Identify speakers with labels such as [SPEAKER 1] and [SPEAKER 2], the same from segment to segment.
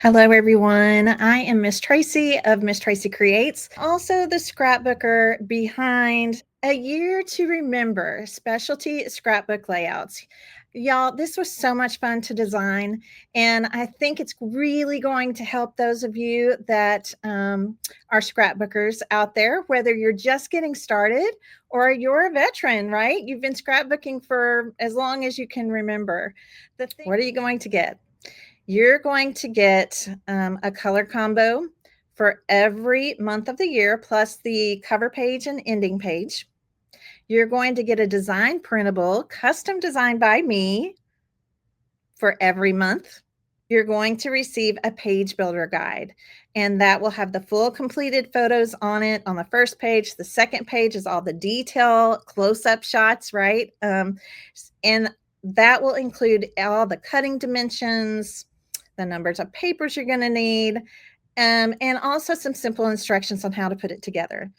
[SPEAKER 1] Hello, everyone. I am Miss Tracy of Miss Tracy Creates, also the scrapbooker behind A Year to Remember Specialty Scrapbook Layouts. Y'all, this was so much fun to design, and I think it's really going to help those of you that are scrapbookers out there, whether you're just getting started or you're a veteran, right? You've been scrapbooking for as long as you can remember. What are you going to get? You're going to get a color combo for every month of the year, plus the cover page and ending page. You're going to get a design printable, custom designed by me for every month. You're going to receive a page builder guide, and that will have the full completed photos on it on the first page. The second page is all the detail, close-up shots, right? And that will include all the cutting dimensions, the numbers of papers you're going to need, and also some simple instructions on how to put it together.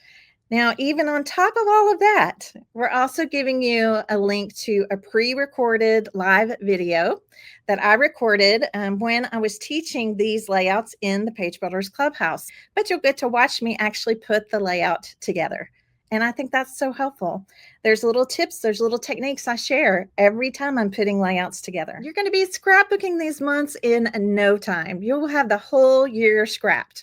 [SPEAKER 1] Now, even on top of all of that, we're also giving you a link to a pre-recorded live video that I recorded when I was teaching these layouts in the Page Builders Clubhouse. But you'll get to watch me actually put the layout together. And I think that's so helpful. There's little tips, there's little techniques I share every time I'm putting layouts together. You're going to be scrapbooking these months in no time. You'll have the whole year scrapped.